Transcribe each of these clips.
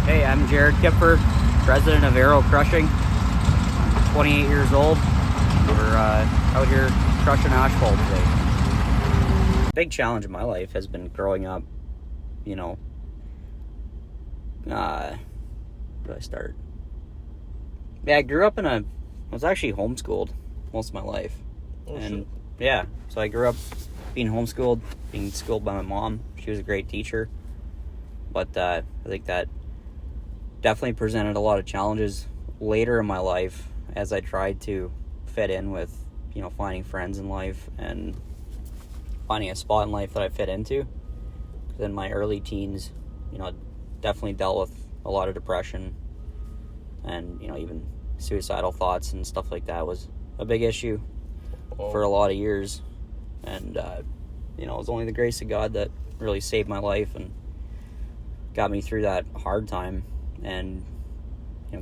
Hey, I'm Jared Kipfer, president of Aero Crushing. I'm 28 years old. We're out here crushing asphalt today. Big challenge in my life has been growing up, where do I start? Yeah, I was actually homeschooled most of my life. Shit. Yeah, so I grew up being homeschooled, being schooled by my mom. She was a great teacher. But I think that definitely presented a lot of challenges later in my life as I tried to fit in with, finding friends in life and finding a spot in life that I fit into. Because in my early teens, definitely dealt with a lot of depression and, even suicidal thoughts and stuff like that was a big issue for a lot of years. And, it was only the grace of God that really saved my life and got me through that hard time. And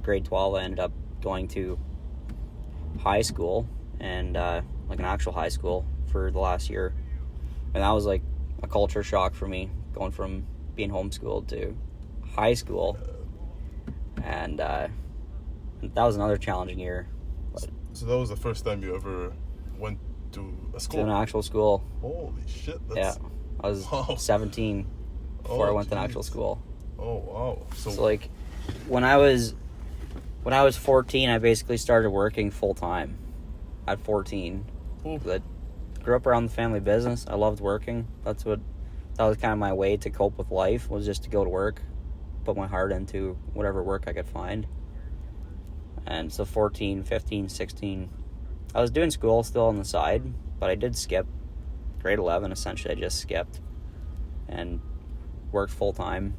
grade 12 I ended up going to high school and like an actual high school for the last year, and that was like a culture shock for me, going from being homeschooled to high school. And that was another challenging year. So that was the first time you ever went to a school? To an actual school. Holy shit. Yeah, I was 17 before I went to an actual school. Oh wow. So like when I was 14, I basically started working full time at 14. I grew up around the family business. I loved working. That was kind of my way to cope with life, was just to go to work, put my heart into whatever work I could find. And so 14, 15, 16, I was doing school still on the side, but I did skip. Grade 11, essentially, I just skipped and worked full time.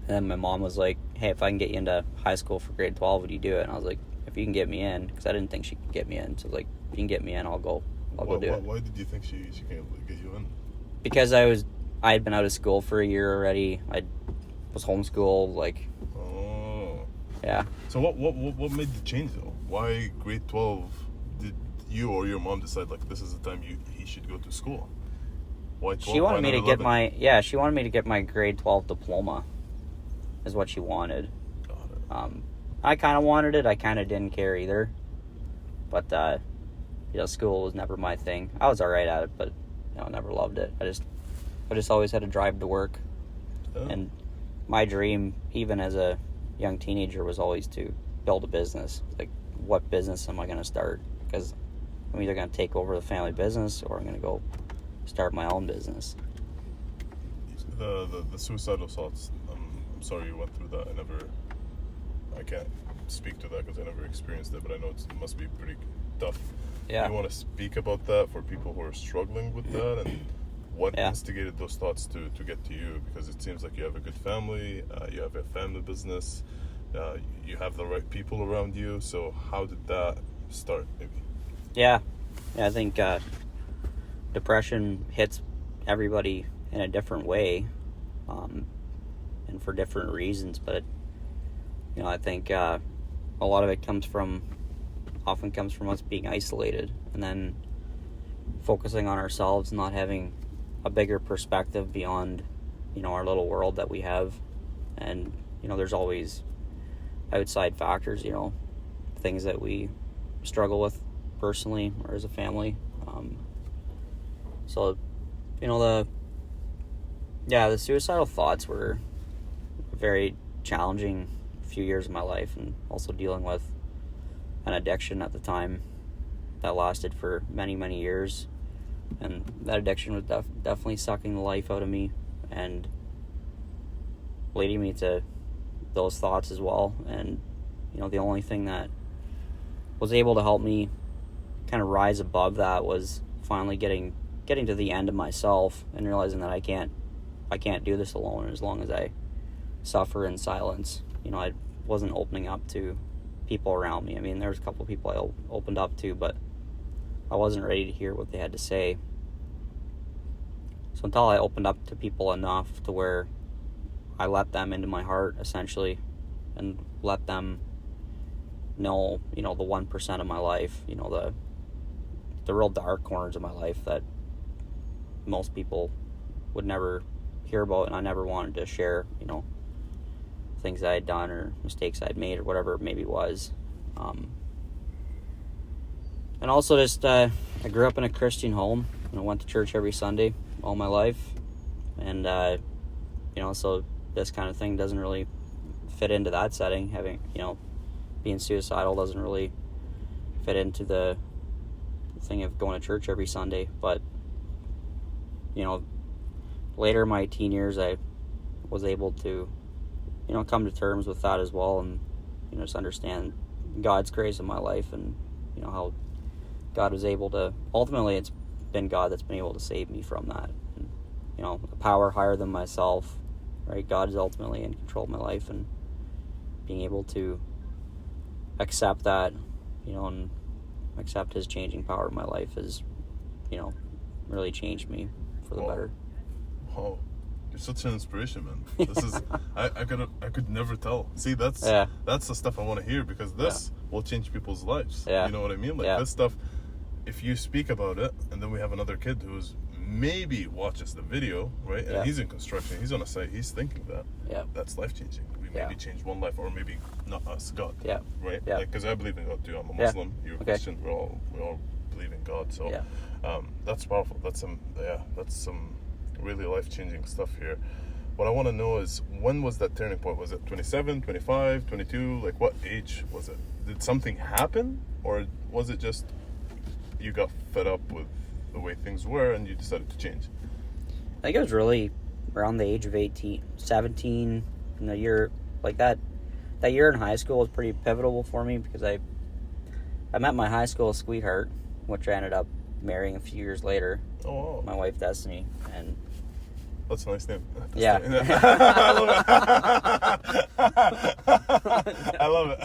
And then my mom was like, hey, if I can get you into high school for grade 12, would you do it? And I was like, if you can get me in, because I didn't think she could get me in. So I was like, if you can get me in, I'll go do it. Why did you think she can't get you in? Because I had been out of school for a year already. I was homeschooled, yeah. So what made the change though? Why grade 12 did you or your mom decide like this is the time he should go to school? Why 12? She wanted me to 11? she wanted me to get my grade 12 diploma, is what she wanted. Got it. I kind of wanted it. I kind of didn't care either. But, school was never my thing. I was all right at it, but, I never loved it. I just always had to drive to work. Oh. And my dream, even as a young teenager, was always to build a business. Like, what business am I going to start? Because I'm either going to take over the family business or I'm going to go start my own business. The suicidal thoughts, I'm sorry you went through that. I can't speak to that because I never experienced it, but I know it must be pretty tough. Yeah. Do you want to speak about that for people who are struggling with that, and what instigated those thoughts to get to you? Because it seems like you have a good family, you have a family business, you have the right people around you. So how did that start, maybe? Yeah, I think depression hits everybody in a different way, and for different reasons. But I think a lot of it often comes from us being isolated and then focusing on ourselves, not having a bigger perspective beyond our little world that we have. And there's always outside factors, things that we struggle with personally or as a family. So the suicidal thoughts were a very challenging few years of my life, and also dealing with an addiction at the time that lasted for many, many years. And that addiction was definitely sucking the life out of me and leading me to those thoughts as well. And the only thing that was able to help me kind of rise above that was finally getting to the end of myself and realizing that I can't do this alone as long as I suffer in silence. I wasn't opening up to people around me. I mean, there was a couple of people I opened up to, but I wasn't ready to hear what they had to say. So until I opened up to people enough to where I let them into my heart, essentially, and let them know, the 1% of my life, the real dark corners of my life that most people would never hear about, and I never wanted to share, things I had done or mistakes I'd made or whatever it maybe was. And also just, I grew up in a Christian home, and I went to church every Sunday all my life. And, so this kind of thing doesn't really fit into that setting. Having, being suicidal doesn't really fit into the thing of going to church every Sunday. But, later in my teen years, I was able to, come to terms with that as well, and, just understand God's grace in my life, and, how God was able to, ultimately it's been God that's been able to save me from that. And, a power higher than myself, right? God is ultimately in control of my life, and being able to accept that, and accept his changing power in my life is, really changed me for the better. Oh, you're such an inspiration, man. This is I could never tell. See, that's the stuff I want to hear, because this will change people's lives. You know what I mean? Like this stuff, if you speak about it, and then we have another kid who's maybe watches the video, right? And he's in construction, he's on a site, he's thinking that that's life changing. We maybe changed one life, or maybe not us, God. Right? Because I believe in God too. I'm a Muslim. You're a Christian. We all believe in God. So that's powerful. That's some really life-changing stuff here. What I want to know is, when was that turning point? Was it 27, 25, 22? Like, what age was it? Did something happen, or was it just you got fed up with the way things were and you decided to change? I think it was really around the age of 17, in the year like that. That year in high school was pretty pivotal for me, because I met my high school sweetheart, which I ended up marrying a few years later. Oh, wow. My wife Destiny. And that's a nice name. I love it.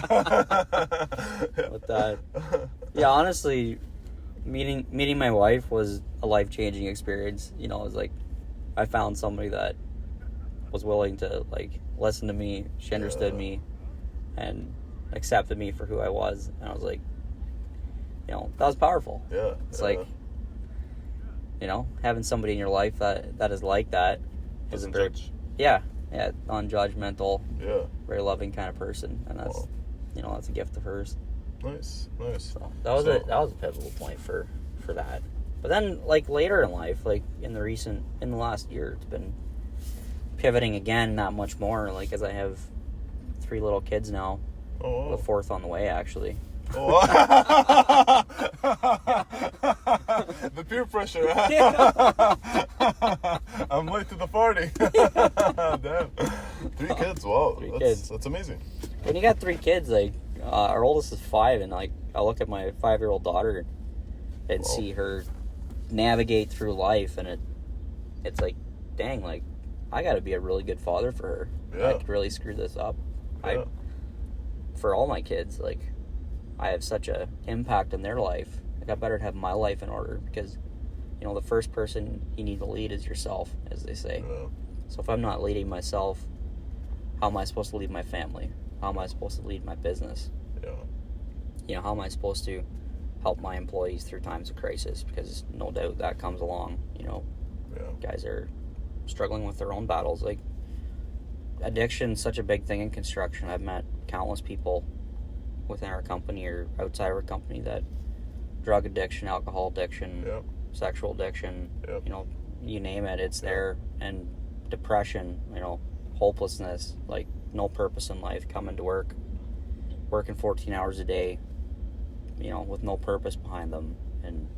But honestly, meeting my wife was a life-changing experience. It was like I found somebody that was willing to listen to me. She understood me and accepted me for who I was, and I was like, that was powerful. It's like, having somebody in your life that is like that is a very non-judgmental, very loving kind of person, and that's that's a gift of hers. Nice. So that was a pivotal point for that. But then later in life, in the last year, it's been pivoting again, not much more, as I have 3 little kids now. Oh, wow. The 4th on the way, actually. Oh. The peer pressure. I'm late to the party. Damn. 3 kids. Wow. 3 kids. That's amazing. When you got 3 kids, our oldest is 5, and I look at my 5-year-old daughter and see her navigate through life, and it's like, dang, I got to be a really good father for her. I could really screw this up. For all my kids, I have such a impact in their life. I better have my life in order, because the first person you need to lead is yourself, as they say. So if I'm not leading myself, how am I supposed to lead my family? How am I supposed to lead my business? How am I supposed to help my employees through times of crisis? Because no doubt that comes along. Guys are struggling with their own battles. Addiction's such a big thing in construction. I've met countless people within our company or outside our company that drug addiction, alcohol addiction, sexual addiction, you name it, it's there. And depression, hopelessness, no purpose in life, coming to work, working 14 hours a day, with no purpose behind them. And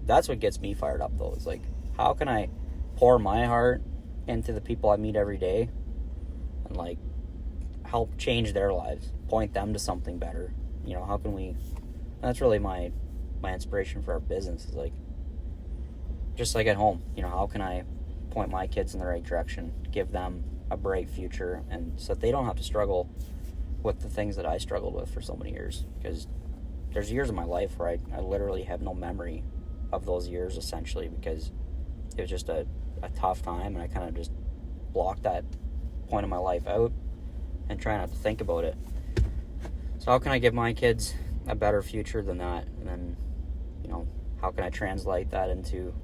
that's what gets me fired up, though, is how can I pour my heart into the people I meet every day and help change their lives, point them to something better. How can we, that's really my inspiration for our business, is just at home, how can I point my kids in the right direction, give them a bright future, and so that they don't have to struggle with the things that I struggled with for so many years. Because there's years of my life where I literally have no memory of those years, essentially, because it was just a tough time, and I kind of just blocked that point of my life out and try not to think about it. So how can I give my kids a better future than that? And then, how can I translate that into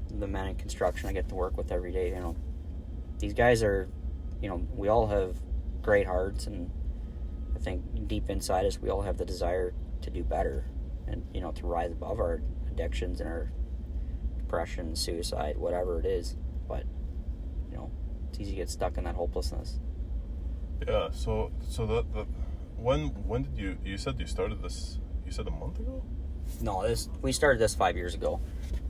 the men in construction I get to work with every day? These guys are we all have great hearts, and I think deep inside us, we all have the desire to do better and, to rise above our addictions and our depression, suicide, whatever it is. But, it's easy to get stuck in that hopelessness. Yeah. So that when did you said you started this? You said a month ago? No, we started this 5 years ago.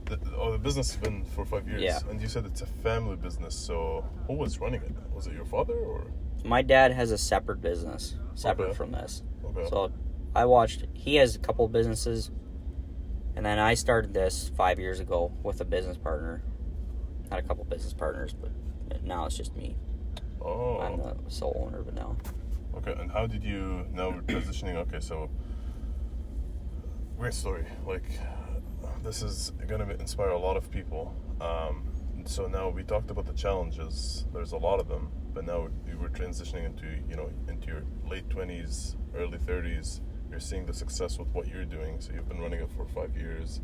The business has been for 5 years. Yeah. And you said it's a family business. So who was running it? Was it your father or? My dad has a separate business, separate Okay. from this. Okay. So he has a couple businesses, and then I started this 5 years ago with a business partner. Had a couple business partners, but now it's just me. Oh. I'm the sole owner of it now. Okay, and how did you, now we're transitioning, okay, so, great story, like, this is going to inspire a lot of people. So now we talked about the challenges, there's a lot of them, but now we're transitioning into your late 20s, early 30s, you're seeing the success with what you're doing, so you've been running it for 5 years.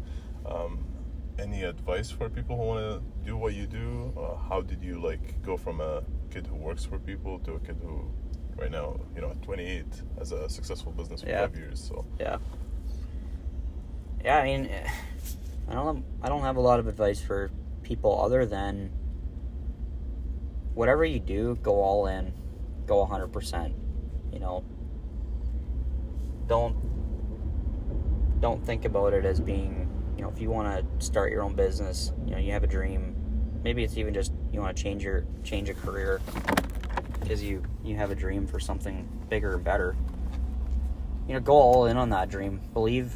Any advice for people who want to do what you do? How did you go from a kid who works for people to a kid who right now, at 28, has a successful business for 5 years? So yeah, I mean, I don't have a lot of advice for people other than whatever you do, go all in, go 100%. Don't think about it as being, if you want to start your own business, you have a dream. Maybe it's even just you want to change a career because you have a dream for something bigger and better. Go all in on that dream. Believe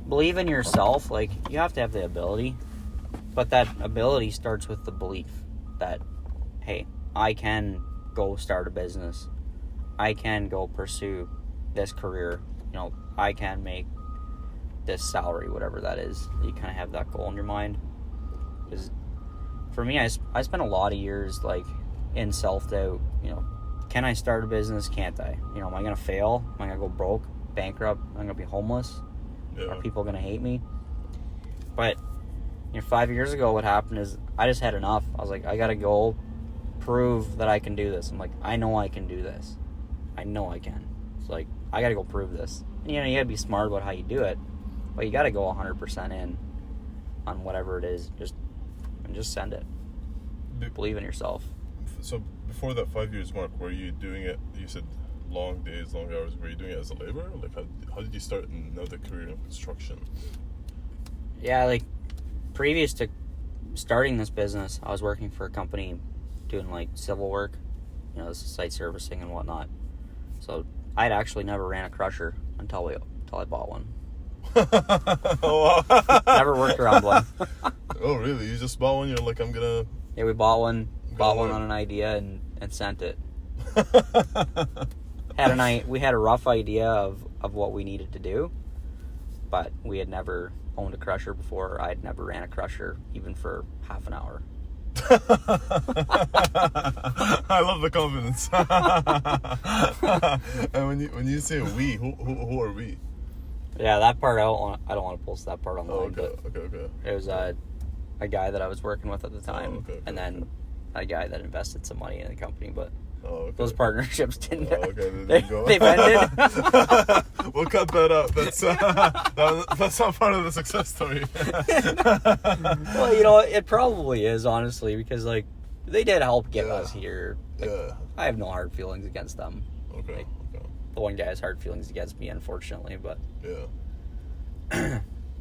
in yourself. You have to have the ability, but that ability starts with the belief that, hey, I can go start a business. I can go pursue this career. I can make this salary, whatever that is. You kind of have that goal in your mind. Because for me, I spent a lot of years in self-doubt. Can I start a business? Can't I? Am I going to fail? Am I going to go broke, bankrupt? Am I going to be homeless? yeah. Are people going to hate me? But 5 years ago, what happened is I just had enough. I was like, I got to go prove that I can do this. I'm like, I know I can do this. I know I can. It's like, I got to go prove this. And, you got to be smart about how you do it. But you got to go 100% in on whatever it is. Just send it. Believe in yourself. So before that 5 years mark, were you doing it, you said long days, long hours, were you doing it as a laborer? How did you start in the career in construction? Yeah, previous to starting this business, I was working for a company doing civil work, site servicing and whatnot. So I'd actually never ran a crusher until I bought one. Oh, wow. Never worked around one. Oh, really? You just bought one? You're like, I'm gonna... Yeah, we bought one on an idea and sent it. We had a rough idea of what we needed to do, but we had never owned a crusher before. I'd never ran a crusher even for half an hour. I love the confidence. And when you say we, who are we? Yeah, that part I don't want to post that part online. Oh, okay. It was a guy that I was working with at the time, okay, and then a guy that invested some money in the company, but okay. those partnerships didn't. They didn't go. They've ended. We'll cut that out. That's not part of the success story. Well, it probably is, honestly, because they did help get us here. I have no hard feelings against them. Okay. The one guy has hard feelings against me, unfortunately, but yeah.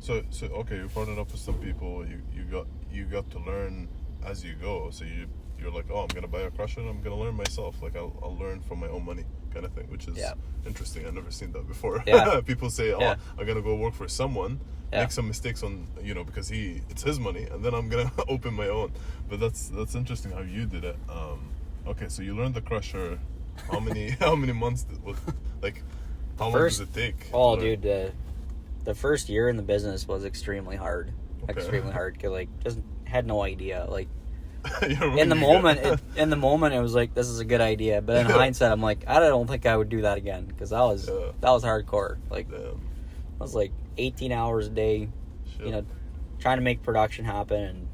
So okay, you partnered up with some people. You got to learn as you go. So you're like, oh, I'm gonna buy a crusher and I'm gonna learn myself. I'll learn from my own money, kind of thing, which is interesting. I've never seen that before. Yeah. People say, oh, I'm gonna go work for someone, make some mistakes on because it's his money, and then I'm gonna open my own. But that's interesting how you did it. Okay, so you learned the crusher. How many months how long does it take? Oh, dude, the first year in the business was extremely hard. Okay. Extremely hard, because just had no idea. In the moment, it was like, this is a good idea. But in hindsight, I'm like, I don't think I would do that again, because that was hardcore. Damn. I was 18 hours a day, Shit. trying to make production happen,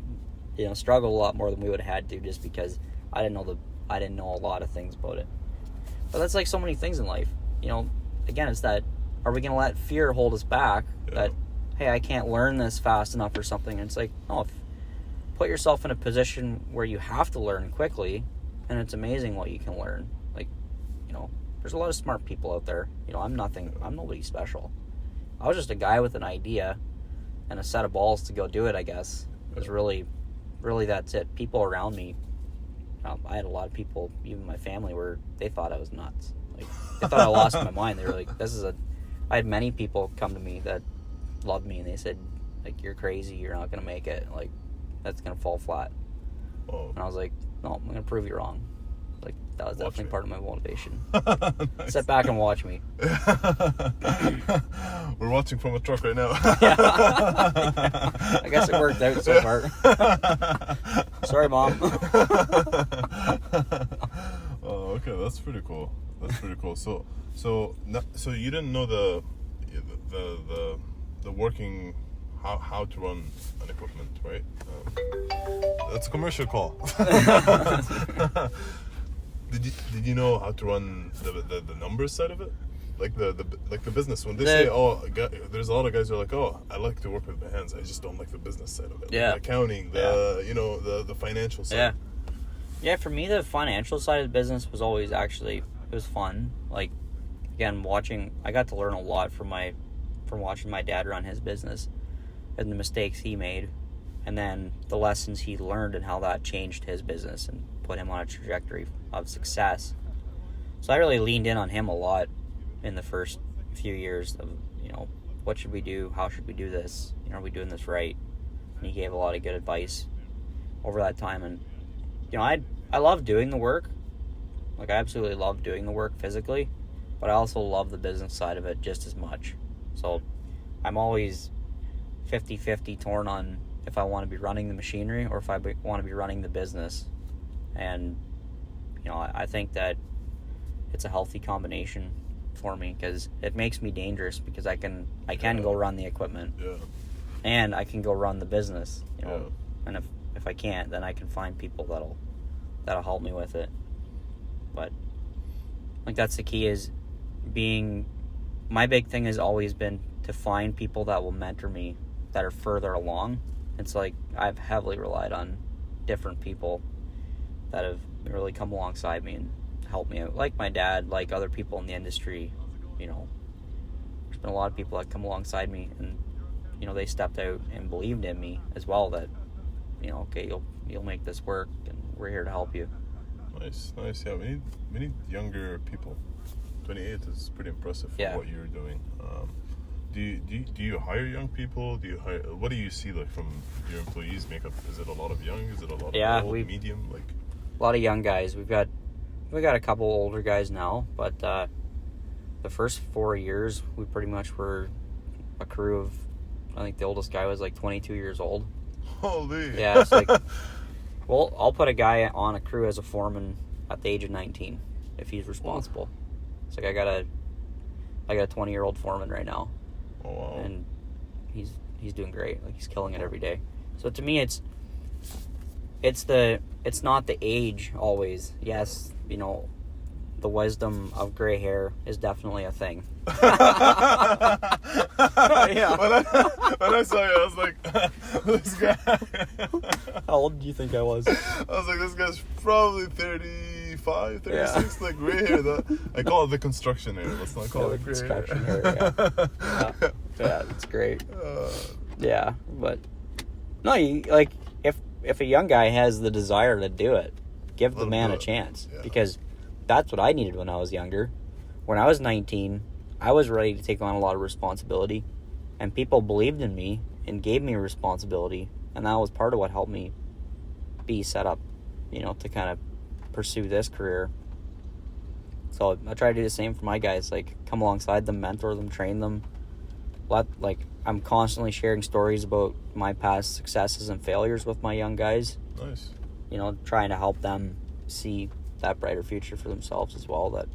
and struggled a lot more than we would have had to, just because I didn't know I didn't know a lot of things about it. But that's like so many things in life. Again, it's that, are we going to let fear hold us back? Yeah. That, hey, I can't learn this fast enough or something. And it's like, no, put yourself in a position where you have to learn quickly, and it's amazing what you can learn. Like, there's a lot of smart people out there. I'm nobody special. I was just a guy with an idea and a set of balls to go do it, I guess. It was really, really, that's it. People around me, I had a lot of people, even my family, where they thought I was nuts. Like, they thought I lost my mind. They were like, I had many people come to me that loved me, and they said, like, you're crazy, you're not going to make it. Like, that's going to fall flat. Oh. And I was like, no, I'm going to prove you wrong. Like, that was definitely part of my motivation. Nice. Sit back and watch me. We're watching from a truck right now. I guess it worked out so far. Sorry, Mom. Oh, okay, that's pretty cool. So you didn't know the working, how to run an equipment, right? That's a commercial call. Did you know how to run the numbers side of it? Like the business, when they say, there's a lot of guys who are like, I like to work with my hands, I just don't like the business side of it. Yeah. Like the accounting, the financial side. Yeah, for me, the financial side of the business was always it was fun. Like, again, I got to learn a lot from watching my dad run his business and the mistakes he made, and then the lessons he learned and how that changed his business and put him on a trajectory of success. So I really leaned in on him a lot in the first few years of, what should we do? How should we do this? Are we doing this right? And he gave a lot of good advice over that time. And, I love doing the work. Like, I absolutely love doing the work physically, but I also love the business side of it just as much. So I'm always 50-50 torn on if I want to be running the machinery or if I want to be running the business. And, I think that it's a healthy combination for me because it makes me dangerous because I can go run the equipment. Yeah. And I can go run the business, And if I can't, then I can find people that'll help me with it. But I think that's the key, is my big thing has always been to find people that will mentor me that are further along. It's like I've heavily relied on different people that have really come alongside me and helped me out. Like my dad, like other people in the industry, there's been a lot of people that come alongside me and, they stepped out and believed in me as well that, okay, you'll make this work and we're here to help you. Nice. Yeah, we need younger people. 28 is pretty impressive for what you're doing. Do you hire young people? What do you see like from your employees makeup? Is it a lot of young? Is it a lot of old, medium? Like a lot of young guys. We got a couple older guys now, but the first 4 years we pretty much were a crew of, I think the oldest guy was like 22 years old. Holy. Yeah, it's like, well, I'll put a guy on a crew as a foreman at the age of 19 if he's responsible. It's like I got a 20-year-old foreman right now. Oh, wow. And he's doing great. Like, he's killing it every day. So to me, it's not the age always. Yes, the wisdom of gray hair is definitely a thing. Yeah. When I saw you, I was like, this guy. How old do you think I was? I was like, this guy's probably 35, 36, like gray hair. I call it the construction hair. Let's not call it gray construction hair. Yeah, it's great. Yeah, but no, if a young guy has the desire to do it, give the man a chance. Yeah. Because that's what I needed when I was younger. When I was 19, I was ready to take on a lot of responsibility, and people believed in me and gave me responsibility, and that was part of what helped me be set up, to kind of pursue this career. So I try to do the same for my guys, like come alongside them, mentor them, train them. I'm constantly sharing stories about my past successes and failures with my young guys. Nice. Trying to help them see that brighter future for themselves as well. That,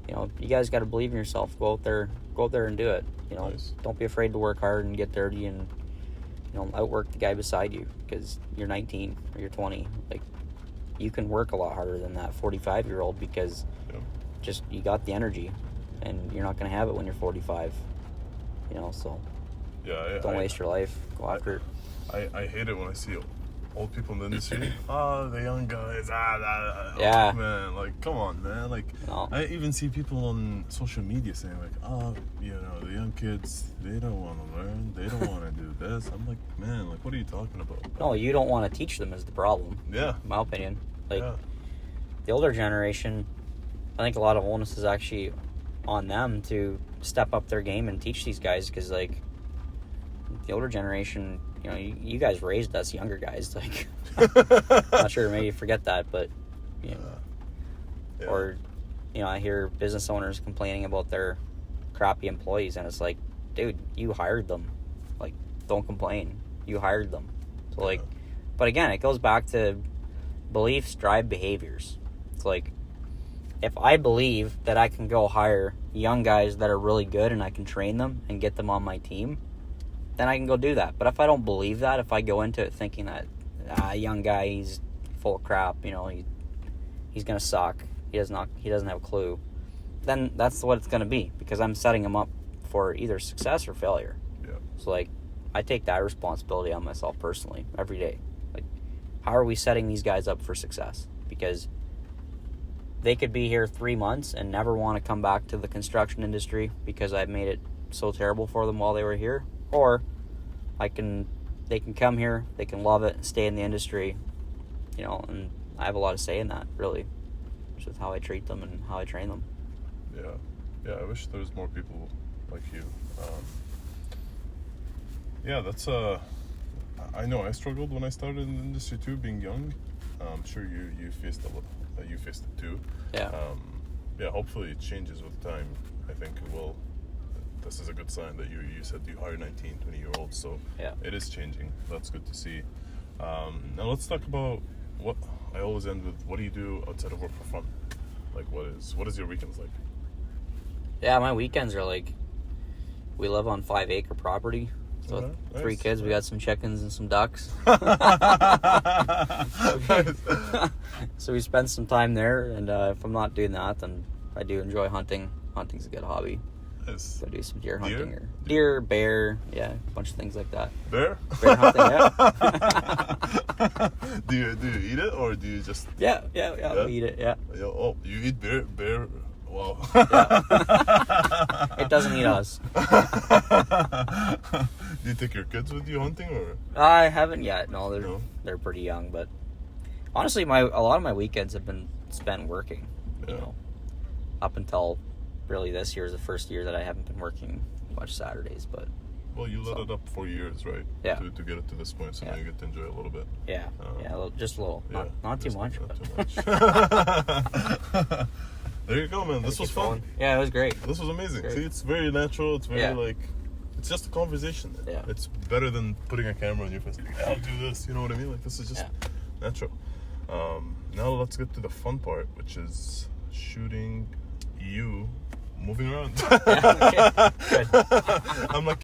you guys got to believe in yourself. Go out there and do it. Nice. Don't be afraid to work hard and get dirty and, outwork the guy beside you because you're 19 or you're 20. Like, you can work a lot harder than that 45-year-old because Yeah. just you got the energy, and you're not going to have it when you're 45. So Yeah, don't waste your life. Go after it. I hate it when I see old people in the industry. The young guys. Yeah. Man, like, come on, man. Like, No. I even see people on social media saying, like, the young kids, they don't want to learn. They don't want to do this. I'm like, man, like, what are you talking about? No, you don't want to teach them is the problem. Yeah. In my opinion. Like, Yeah. the older generation, I think a lot of onus is actually on them to step up their game and teach these guys, because, like, the older generation, you guys raised us younger guys. Like, not sure, maybe you forget that, but, Yeah. or, I hear business owners complaining about their crappy employees, and it's like, dude, you hired them. Like, don't complain. You hired them. So, like, but again, it goes back to beliefs drive behaviors. It's like, if I believe that I can go hire young guys that are really good and I can train them and get them on my team, then I can go do that. But if I don't believe that, if I go into it thinking that young guy, he's full of crap, he's gonna suck, he doesn't have a clue, then that's what it's gonna be, because I'm setting him up for either success or failure. Yeah. So, like, I take that responsibility on myself personally every day. Like, how are we setting these guys up for success? Because they could be here 3 months and never want to come back to the construction industry because I've made it so terrible for them while they were here. Or they can come here, they can love it, stay in the industry, and I have a lot of say in that, really, just with how I treat them and how I train them. Yeah, I wish there was more people like you. That's I know I struggled when I started in the industry too, being young. I'm sure you faced you faced it too. Yeah. Hopefully it changes with time. I think it will. This is a good sign that you said you hire 19, 20-year-olds, so Yeah. it is changing. That's good to see. Now let's talk about what I always end with. What do you do outside of work for fun? Like, what is your weekends like? Yeah, my weekends are like, we live on 5-acre property. So with Nice. 3 kids, we got some chickens and some ducks. So we spend some time there, and if I'm not doing that, then I do enjoy hunting. Hunting's a good hobby. Nice. So I do some deer Deer? hunting, or deer, bear, yeah, a bunch of things like that. Bear? Bear hunting, yeah. do you eat it, or do you just? Yeah, we eat it, yeah. Oh, you eat bear? Wow. It doesn't eat us. Do you take your kids with you hunting, or? I haven't yet. No, No? they're pretty young, but honestly, a lot of my weekends have been spent working. Yeah. Up until really this year is the first year that I haven't been working much Saturdays, but Well, you let it up for years, right? Yeah. To get it to this point, so now you get to enjoy it a little bit. yeah, just a little, Yeah, not too just much. Not But too much. There you go, man. This was fun. Yeah, it was great. This was amazing. Great. See, it's very natural. It's very Yeah. it's just a conversation. Yeah. It's better than putting a camera on your face. Like, I'll do this. You know what I mean? Like, this is just natural. Now let's get to the fun part, which is shooting you moving around. Yeah, okay. Good. I'm like,